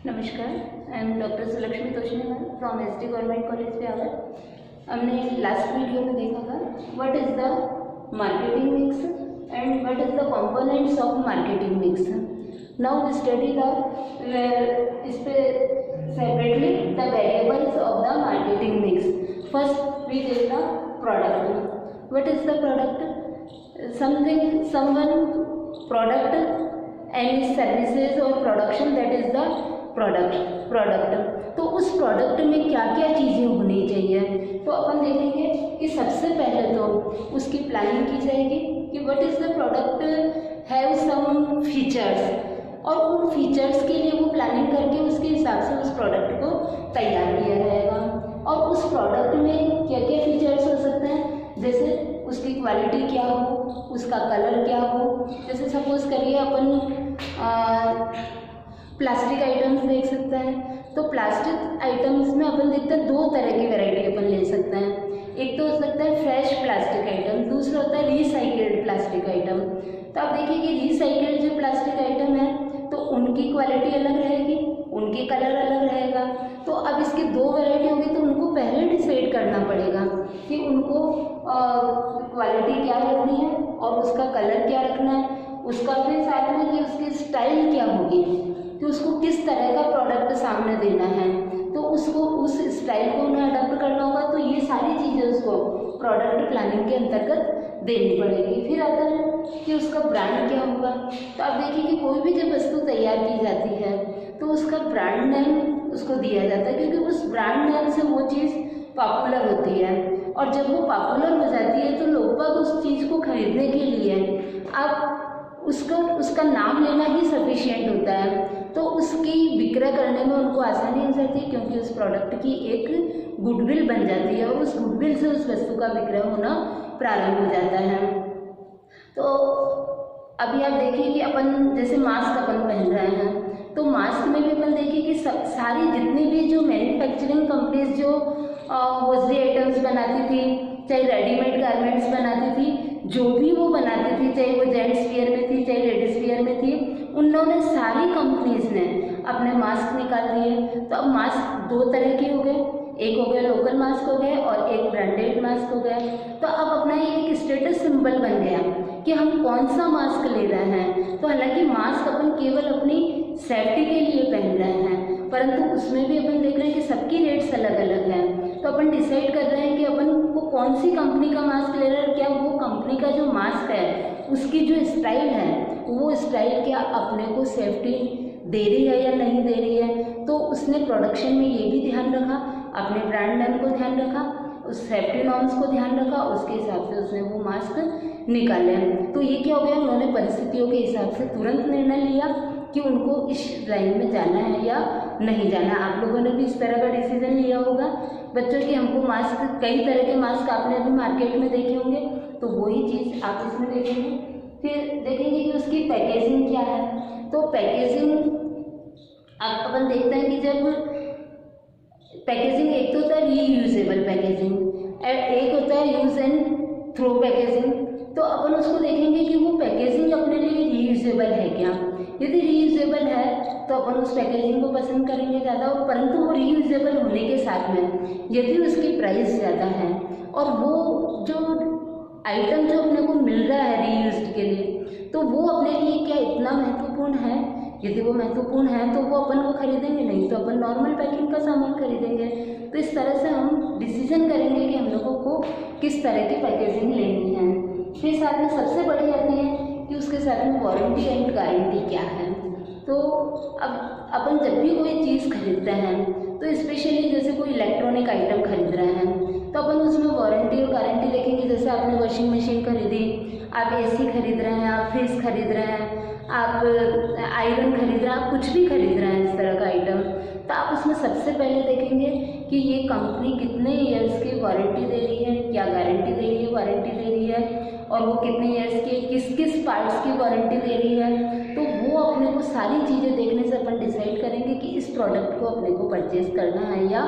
नमस्कार, I am doctor Sulakshmi Toshniwal from SD government college Beawar. हमने last video में देखा था what is the marketing mix and what is the components of marketing mix. Now we study the इस पे separately the variables of the marketing mix. First we take the product. What is the product? Something someone product any services और production, that is the product. तो उस product में क्या क्या चीज़ें होनी चाहिए, तो अपन देखेंगे कि सबसे पहले तो उसकी प्लानिंग की जाएगी कि what is the product have some features, और उन फीचर्स के लिए वो प्लानिंग करके उसके हिसाब से उस प्रोडक्ट को तैयार किया जाएगा। और उस प्रोडक्ट में क्या क्या फीचर्स हो सकते हैं, जैसे उसकी क्वालिटी क्या हो, उसका कलर क्या हो। जैसे सपोज करिए अपन प्लास्टिक आइटम्स देख सकते हैं, तो प्लास्टिक आइटम्स में अपन देखते हैं दो तरह की वैरायटी अपन ले सकते हैं। एक तो हो सकता है फ्रेश प्लास्टिक आइटम, दूसरा होता है रिसाइकिल्ड प्लास्टिक आइटम। तो आप देखिए कि रिसाइकिल्ड जो प्लास्टिक आइटम है तो उनकी क्वालिटी अलग रहेगी, उनके कलर अलग रहेगा। तो अब इसकी दो वैरायटी होगी तो उनको पहले डिसाइड करना पड़ेगा कि उनको क्वालिटी क्या रखनी है और उसका कलर क्या रखना है, उसका फिर साथ में कि उसकी स्टाइल क्या होगी, कि उसको किस तरह का प्रोडक्ट सामने देना है, तो उसको उस स्टाइल को उन्हें अडॉप्ट करना होगा। तो ये सारी चीज़ें उसको प्रोडक्ट प्लानिंग के अंतर्गत देनी पड़ेगी। फिर आता है कि उसका ब्रांड क्या होगा। तो आप देखिए कि कोई भी जब वस्तु तैयार की जाती है तो उसका ब्रांड नेम उसको दिया जाता है, क्योंकि उस ब्रांड नेम से वो चीज़ पॉपुलर होती है, और जब वो पॉपुलर हो जाती है तो लोग उस चीज़ को खरीदने के लिए आप उसका नाम लेना ही सफिशिएंट होता है। तो उसकी विक्रय करने में उनको आसानी हो जाती है, क्योंकि उस प्रोडक्ट की एक गुडविल बन जाती है और उस गुडविल से उस वस्तु का विक्रय होना प्रारंभ हो जाता है। तो अभी आप देखिए कि अपन जैसे मास्क अपन पहन रहे हैं, तो मास्क में भी अपन देखिए कि सारी जितनी भी जो मैन्युफैक्चरिंग कंपनीज जो हॉजरी आइटम्स बनाती थी, चाहे रेडीमेड गारमेंट्स बनाती थी, जो भी वो बनाती थी, चाहे वो जेंट्स वियर में थी चाहे लेडीज़ वियर में थी, उन्होंने सारी कंपनीज ने अपने मास्क निकाल दिए। तो अब मास्क दो तरह के हो गए, एक हो गया लोकल मास्क हो गए और एक ब्रांडेड मास्क हो गया। तो अब अपना ये एक स्टेटस सिंबल बन गया कि हम कौन सा मास्क ले रहे हैं। तो हालांकि मास्क अपन केवल अपनी सेफ्टी के लिए पहन रहे हैं, परंतु उसमें भी अपन देख रहे हैं कि सबकी रेट्स अलग अलग हैं। तो अपन डिसाइड कर रहे हैं कि अपन को कौन सी कंपनी का मास्क ले रहे हैं, क्या वो कंपनी का जो मास्क है उसकी जो स्टाइल है वो स्टाइल क्या अपने को सेफ्टी दे रही है या नहीं दे रही है। तो उसने प्रोडक्शन में ये भी ध्यान रखा, अपने ब्रांड नेम को ध्यान रखा, उस सेफ्टी नॉर्म्स को ध्यान रखा, उसके हिसाब से उसने वो मास्क निकाले। तो ये क्या हो गया, उन्होंने परिस्थितियों के हिसाब से तुरंत निर्णय लिया कि उनको इस लाइन में जाना है या नहीं जाना। आप लोगों ने भी इस तरह का डिसीजन लिया होगा बच्चों कि हमको मास्क, कई तरह के मास्क आपने अभी मार्केट में देखे होंगे, तो वही चीज़ आप इसमें देखेंगे। फिर देखेंगे कि उसकी पैकेजिंग क्या है। तो पैकेजिंग अपन देखते हैं कि जब पैकेजिंग एक तो होता है रीयूजेबल पैकेजिंग, एक होता है यूज एंड थ्रो पैकेजिंग। तो अपन उसको देखेंगे कि वो पैकेजिंग अपने लिए रीयूजेबल है क्या। यदि रीयूजेबल है तो अपन उस पैकेजिंग को पसंद करेंगे ज़्यादा, और परंतु वो रीयूजेबल होने के साथ में यदि उसकी प्राइस ज़्यादा है और वो जो आइटम जो अपने को मिल रहा है रीयूज्ड के लिए, तो वो अपने लिए क्या इतना महत्वपूर्ण है। यदि वो महत्वपूर्ण है तो वो अपन को खरीदेंगे, नहीं तो अपन नॉर्मल पैकिंग का सामान खरीदेंगे। तो इस तरह से हम डिसीजन करेंगे कि हम लोगों को किस तरह की पैकेजिंग लेनी है। फिर साथ में सबसे बड़ी आती है कि उसके साथ में वारंटी एंड गारंटी क्या है। तो अब अपन जब भी कोई चीज़ खरीदते हैं, तो स्पेशली जैसे कोई इलेक्ट्रॉनिक आइटम खरीद रहे हैं, तो अपन उसमें वारंटी और गारंटी देखेंगे। जैसे आपने वॉशिंग मशीन खरीदी, आप एसी खरीद रहे हैं, आप फ्रिज खरीद रहे हैं, आप आयरन खरीद रहे हैं, आप कुछ भी खरीद रहे हैं इस तरह का आइटम, तो आप उसमें सबसे पहले देखेंगे कि ये कंपनी कितने ईयर्स की वारंटी दे रही है, क्या गारंटी दे रही है, वारंटी दे रही है, और वो कितने ईयर्स की, किस किस पार्ट्स की वारंटी दे रही है। तो वो अपने को सारी चीज़ें देखने से अपन डिसाइड करेंगे कि इस प्रोडक्ट को अपने को परचेज करना है या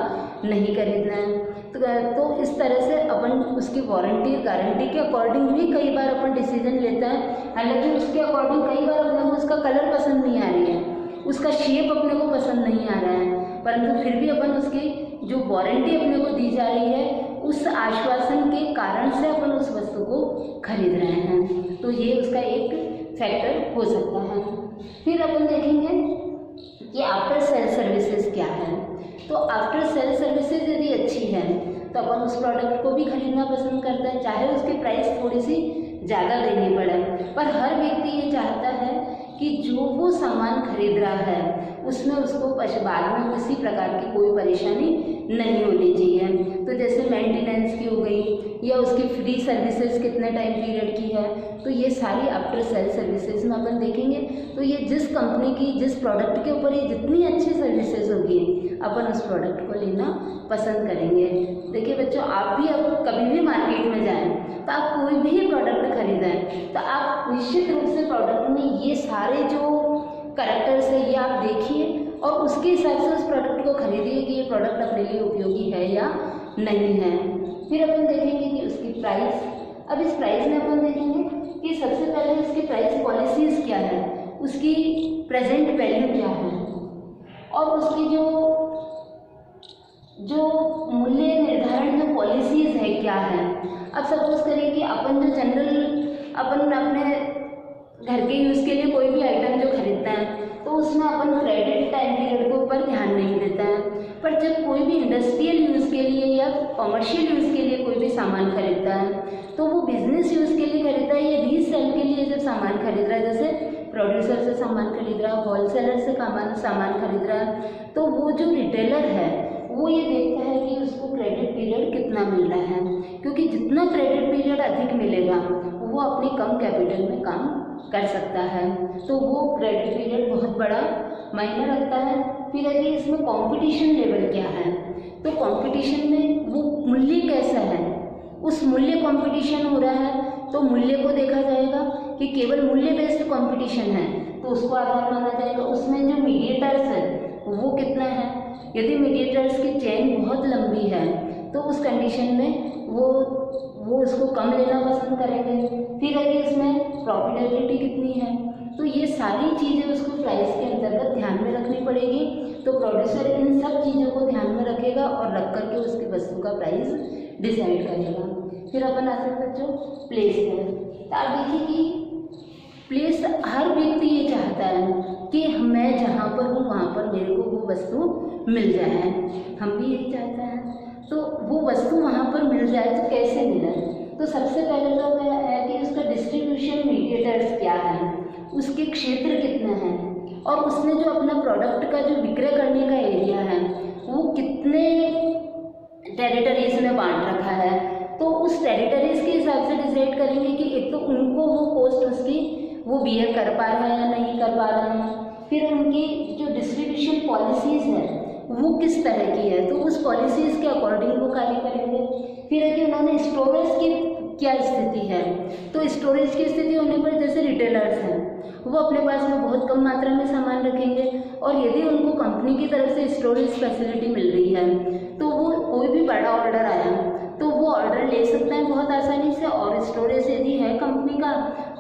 नहीं खरीदना है। तो इस तरह से अपन उसकी वारंटी गारंटी के अकॉर्डिंग भी कई बार अपन डिसीजन लेते हैं। हालांकि उसके अकॉर्डिंग कई बार अपने को उसका कलर पसंद नहीं आ रही है, उसका शेप अपने को पसंद नहीं आ रहा है, परंतु फिर भी अपन उसकी जो वारंटी अपने को दी जा रही है उस आश्वासन के कारण से अपन उस वस्तु को खरीद रहे हैं। तो ये उसका एक फैक्टर हो सकता है। फिर अपन देखेंगे कि आफ्टर सेल सर्विसेज क्या है। तो आफ्टर सेल सर्विसेज यदि अच्छी है तो अपन उस प्रोडक्ट को भी खरीदना पसंद करते हैं, चाहे उसकी प्राइस थोड़ी सी ज़्यादा देनी पड़े। पर हर व्यक्ति ये चाहता है कि जो वो सामान खरीद रहा है उसमें उसको बाद में किसी प्रकार की कोई परेशानी नहीं होनी चाहिए। तो जैसे मेंटेनेंस की हो गई या उसकी फ्री सर्विसेज कितने टाइम पीरियड की है, तो ये सारी आफ्टर सेल सर्विसेज में अपन देखेंगे। तो ये जिस कंपनी की जिस प्रोडक्ट के ऊपर ये जितनी अच्छी सर्विसेज होगी अपन उस प्रोडक्ट को लेना पसंद करेंगे। देखिए बच्चों, आप भी अब कभी भी मार्केट में जाएं तो आप कोई भी प्रोडक्ट खरीदें तो आप निश्चित रूप से प्रोडक्ट में ये सारे जो कैरेक्टर्स है ये आप देखिए और उसके हिसाब से उस प्रोडक्ट को खरीदिए कि ये प्रोडक्ट अपने लिए उपयोगी है या नहीं है। फिर अपन देखेंगे कि उसकी प्राइस। अब इस प्राइस में अपन देखेंगे कि सबसे पहले उसकी प्राइस पॉलिसीज़ क्या है, उसकी प्रेजेंट वैल्यू क्या है और उसकी जो मूल्य निर्धारण जो पॉलिसीज़ है क्या है। अब सपोज करिए कि अपन जो जनरल अपन अपने घर के यूज़ के लिए कोई भी आइटम जो खरीदते हैं तो उसमें अपन क्रेडिट टाइम पीरियड के ऊपर ध्यान नहीं देते हैं। पर जब कोई भी इंडस्ट्रियल यूज़ के लिए या कॉमर्शियल यूज़ के लिए कोई भी सामान खरीदता है तो वो बिजनेस यूज़ के लिए खरीदता है या रीसेल के लिए जब सामान खरीद रहा है, जैसे प्रोड्यूसर से सामान खरीद रहा है, होलसेलर से सामान खरीद रहा है, तो वो जो रिटेलर है वो ये देखता है कि उसको क्रेडिट पीरियड कितना मिल रहा है, क्योंकि जितना क्रेडिट पीरियड अधिक मिलेगा वो अपने कम कैपिटल में काम कर सकता है। तो वो क्रेडिट पीरियड बहुत बड़ा मायने रखता है। फिर अगर इसमें कंपटीशन लेवल क्या है, तो कंपटीशन में वो मूल्य कैसा है, उस मूल्य कंपटीशन हो रहा है तो मूल्य को देखा जाएगा कि केवल मूल्य बेस्ड कंपटीशन है तो उसको आधार माना जाएगा। उसमें जो मीडिएटर्स है वो कितना है, यदि मीडिएटर्स की चेन बहुत लंबी है तो उस कंडीशन में वो उसको कम लेना पसंद करेंगे। फिर अगर इसमें प्रॉफिटेबिलिटी कितनी है, तो ये सारी चीज़ें उसको प्राइस के अंतर्गत ध्यान में रखनी पड़ेगी। तो प्रोड्यूसर इन सब चीज़ों को ध्यान में रखेगा और रख करके उसकी वस्तु का प्राइस डिसाइड करेगा। फिर अपन आते हैं बच्चों प्लेस पर। तो आप देखिए कि प्लेस हर व्यक्ति ये चाहता है कि मैं जहाँ पर हूँ वहाँ पर मेरे को वो वस्तु मिल जाए, हम भी यही चाहते हैं। तो वो वस्तु वहाँ पर मिल जाए तो कैसे मिले, तो सबसे पहले तो है कि उसका डिस्ट्रीब्यूशन मीडिएटर्स क्या है, उसके क्षेत्र कितने हैं और उसने जो अपना प्रोडक्ट का जो विक्रय करने का एरिया है वो कितने टेरिटरीज में बांट रखा है। तो उस टेरिटरीज के हिसाब से डिसाइड करेंगे कि एक तो उनको वो कॉस्ट उसकी वो बियर कर पा रहे हैं या नहीं कर पा रहे हैं। फिर उनकी जो डिस्ट्रीब्यूशन पॉलिसीज़ है वो किस तरह की है, तो उस पॉलिसीज़ के अकॉर्डिंग वो कार्य करेंगे। फिर अगर उन्होंने स्टोरेज की क्या स्थिति है, तो स्टोरेज की स्थिति होने पर जैसे रिटेलर्स हैं वो अपने पास में बहुत कम मात्रा में सामान रखेंगे और यदि उनको कंपनी की तरफ से स्टोरेज फैसिलिटी मिल रही है तो वो कोई भी बड़ा ऑर्डर आया तो वो ऑर्डर ले सकते हैं बहुत आसानी से। और स्टोरेज यदि है कंपनी का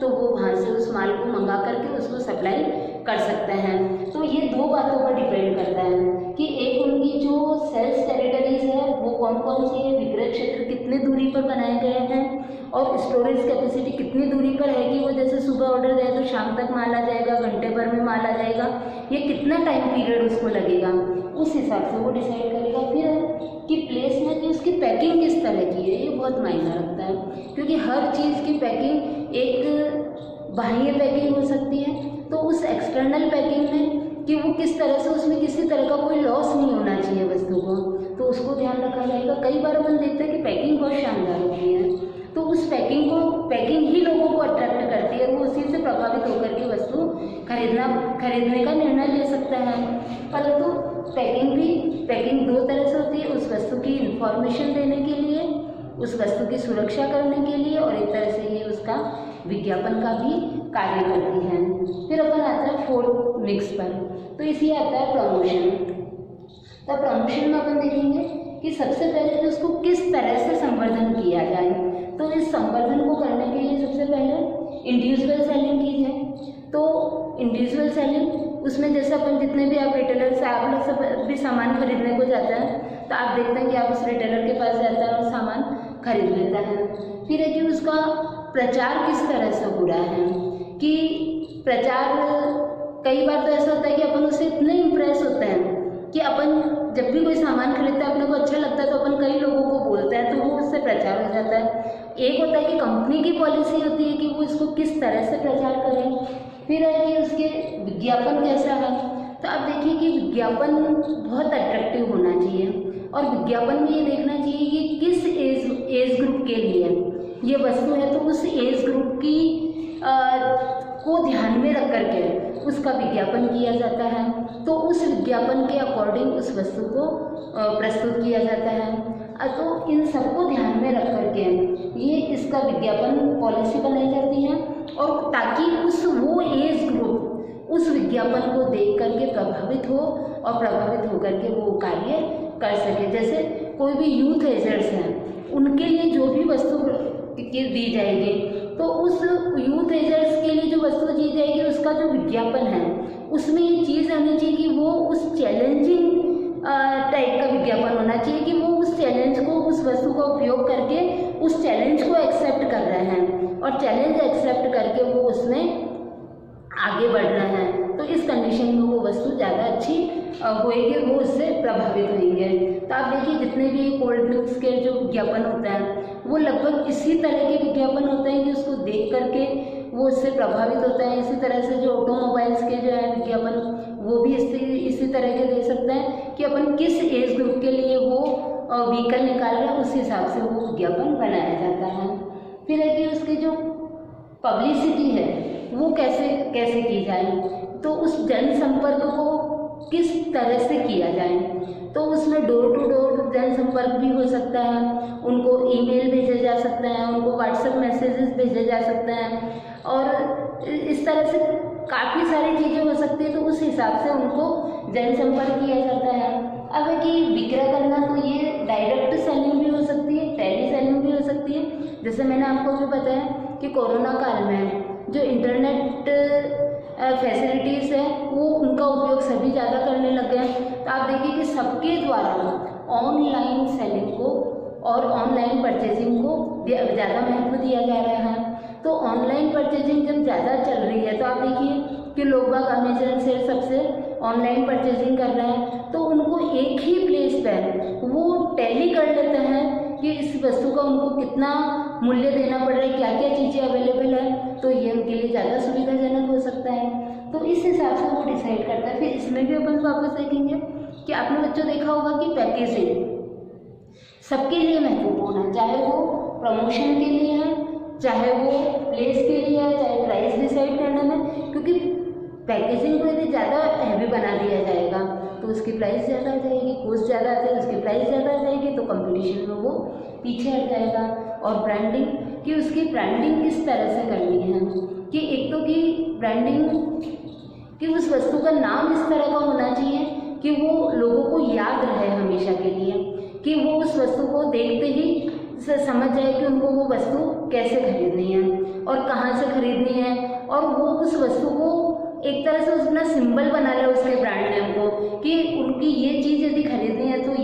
तो वो वहाँ से उस माल को मंगा करके उसको सप्लाई कर सकते हैं। तो ये दो बातों पर डिपेंड करता है कि एक उनकी जो सेल्स टेरिटरीज है वो कौन कौन सी है, विक्रय क्षेत्र कितने दूरी पर बनाए गए हैं और स्टोरेज कैपेसिटी कितनी दूरी पर है कि वो जैसे सुबह ऑर्डर दे तो शाम तक माल आ जाएगा, घंटे भर में माल आ जाएगा, ये कितना टाइम पीरियड उसको लगेगा, उस हिसाब से वो डिसाइड करेगा। फिर कि प्लेस में कि उसकी पैकिंग किस तरह की है, ये बहुत मायना रखता है, क्योंकि हर चीज़ की पैकिंग एक बाह्य पैकिंग हो सकती है, तो उस एक्सटर्नल पैकिंग में कि वो किस तरह से उसमें किसी तरह का कोई लॉस नहीं होना चाहिए वस्तु को, तो उसको ध्यान रखा जाएगा। कई बार अपन देखते हैं कि पैकिंग बहुत शानदार होती है तो उस पैकिंग ही लोगों को अट्रैक्ट करती है, वो उसी से प्रभावित होकर के वस्तु खरीदने का निर्णय ले सकता है। परंतु पैकिंग दो तरह से होती है, उस वस्तु की इंफॉर्मेशन देने के लिए, उस वस्तु की सुरक्षा करने के लिए, और एक तरह से ये उसका विज्ञापन का भी कार्य करती है। फिर अपन आता है फोर्थ मिक्स पर, तो इसी आता है प्रमोशन। तो प्रमोशन में अपन देखेंगे कि सबसे पहले तो उसको किस तरह से संवर्धन किया जाए। तो इस संवर्धन को करने के लिए सबसे पहले इंडिविजुअल सेलिंग की जाए। तो इंडिविजुअल सेलिंग उसमें जैसे अपन जितने भी आप रिटेलर से आप लोग सब भी सामान खरीदने को जाते हैं तो आप देखते हैं कि आप उस रिटेलर के पास जाते हैं और सामान खरीद लेता है। फिर है कि उसका प्रचार किस तरह से हो रहा है, कि प्रचार कई बार तो ऐसा होता है कि अपन उससे इतने इम्प्रेस होते हैं कि अपन जब भी कोई सामान खरीदता है अपने को अच्छा लगता है तो अपन कई लोगों को बोलते हैं तो वो उससे प्रचार हो जाता है। एक होता है कि कंपनी की पॉलिसी होती है कि वो इसको किस तरह से प्रचार करें। फिर है कि उसके विज्ञापन कैसा है, तो आप देखिए कि विज्ञापन बहुत अट्रैक्टिव होना चाहिए और विज्ञापन में ये देखना चाहिए कि किस एज ग्रुप के लिए ये वस्तु है, तो उस एज ग्रुप की को ध्यान में रख करके उसका विज्ञापन किया जाता है। तो उस विज्ञापन के अकॉर्डिंग उस वस्तु को प्रस्तुत किया जाता है। तो इन सबको ध्यान में रख करके ये इसका विज्ञापन पॉलिसी बनाई जाती है और ताकि वो एज ग्रुप उस विज्ञापन को देख करके प्रभावित हो और प्रभावित होकर के वो कार्य कर सके। जैसे कोई भी यूथ एजर्स हैं उनके लिए जो भी वस्तु दी जाएगी तो उस यूथ एजर्स के लिए जो वस्तु दी जाएगी उसका जो विज्ञापन है उसमें ये चीज़ आनी चाहिए कि वो उस चैलेंजिंग टाइप का विज्ञापन होना चाहिए कि वो उस चैलेंज को उस वस्तु का उपयोग करके उस चैलेंज को एक्सेप्ट कर रहे हैं और चैलेंज एक्सेप्ट करके वो उसमें आगे बढ़ रहे हैं। तो इस कंडीशन में वो वस्तु ज़्यादा अच्छी होएगी, वो उससे प्रभावित होंगे। तो आप देखिए जितने भी कोल्ड ड्रिंक्स के जो विज्ञापन होते हैं वो लगभग इसी तरह के विज्ञापन होते हैं कि उसको देख करके वो उससे प्रभावित होता है। इसी तरह से जो ऑटोमोबाइल्स के जो है विज्ञापन वो भी इसी तरह के दे सकते हैं कि अपन किस एज ग्रुप के लिए वो व्हीकल निकाल रहे हैं उस हिसाब से वो विज्ञापन बनाया जाता है। फिर है कि उसकी जो पब्लिसिटी है वो कैसे की जाए, तो उस जनसंपर्क को किस तरह से किया जाए। तो उसमें डोर टू डोर जनसंपर्क भी हो सकता है, उनको ईमेल भेजे जा सकते हैं, उनको व्हाट्सएप मैसेजेस भेजे जा सकते हैं और इस तरह से काफ़ी सारी चीज़ें हो सकती है। तो उस हिसाब से उनको जनसंपर्क किया जाता है। अब है कि विक्रय करना तो ये डायरेक्ट सेलिंग भी हो सकती है, टेली सेलिंग भी हो सकती है। जैसे मैंने आपको भी बताया कि कोरोना काल में जो इंटरनेट फैसिलिटीज़ है वो उनका उपयोग सभी ज़्यादा करने लग गए। तो आप देखिए कि सबके द्वारा ऑनलाइन सेलिंग को और ऑनलाइन परचेजिंग को ज़्यादा महत्व दिया जा रहा है। तो ऑनलाइन परचेजिंग जब ज़्यादा चल रही है तो आप देखिए कि लोग बाग अमेजन से सबसे ऑनलाइन परचेजिंग कर रहे हैं, तो उनको एक ही प्लेस पर वो टैली कर लेते हैं कि इस वस्तु का उनको कितना मूल्य देना पड़ रहा है, क्या क्या चीज़ें अवेलेबल है, तो ये उनके लिए ज़्यादा सुविधाजनक हो सकता है। तो इस हिसाब से वो डिसाइड करता है। फिर इसमें भी अपन वापस देखेंगे कि आपने बच्चों देखा होगा कि पैकेजिंग सबके लिए महत्वपूर्ण है, चाहे वो प्रमोशन के लिए है, चाहे वो प्लेस के लिए है, चाहे प्राइस डिसाइड करने में, क्योंकि पैकेजिंग को यदि ज़्यादा हैवी बना दिया जाएगा तो उसकी प्राइस ज़्यादा आ जाएगी, कॉस्ट ज़्यादा आती है उसकी प्राइस ज़्यादा आ जाएगी, तो कंपटीशन में वो पीछे हट जाएगा। और ब्रांडिंग कि उसकी ब्रांडिंग किस तरह से करनी है, कि एक तो कि ब्रांडिंग कि उस वस्तु का नाम इस तरह का होना चाहिए कि वो लोगों को याद रहे हमेशा के लिए, कि वो उस वस्तु को देखते ही समझ जाए कि उनको वो वस्तु कैसे खरीदनी है और कहाँ से खरीदनी है, और वो उस वस्तु को एक तरह से अपना सिंबल बना ले उसके ब्रांड नेम को, कि उनकी ये चीज़ यदि खरीदनी है तो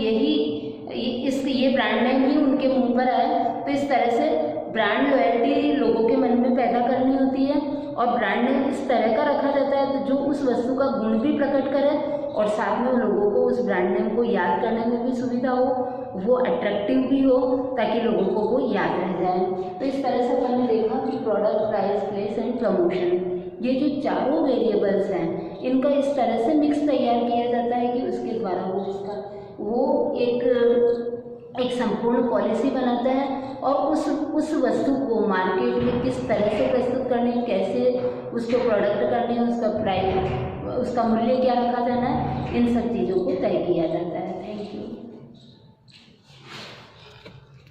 ये ब्रांड नेम ही उनके मुंह पर आए। तो इस तरह से ब्रांड लॉयल्टी लोगों के मन में पैदा करनी होती है और ब्रांड नेम इस तरह का रखा जाता है तो जो उस वस्तु का गुण भी प्रकट करे और साथ में लोगों को उस ब्रांड नेम को याद करने में भी सुविधा हो, वो अट्रैक्टिव भी हो ताकि लोगों को वो याद रह जाए। तो इस तरह से अपन ने देखा कि product, price, place and promotion, ये जो चारों वेरिएबल्स हैं इनका इस तरह से मिक्स तैयार किया जाता है कि उसके द्वारा वो एक संपूर्ण पॉलिसी बनाता है और उस वस्तु को मार्केट में किस तरह से प्रस्तुत करनी है, कैसे उसको प्रोडक्ट करनी है, उसका प्राइस, उसका मूल्य क्या रखा जाना है, इन सब चीज़ों को तय किया जाता है। Thank you.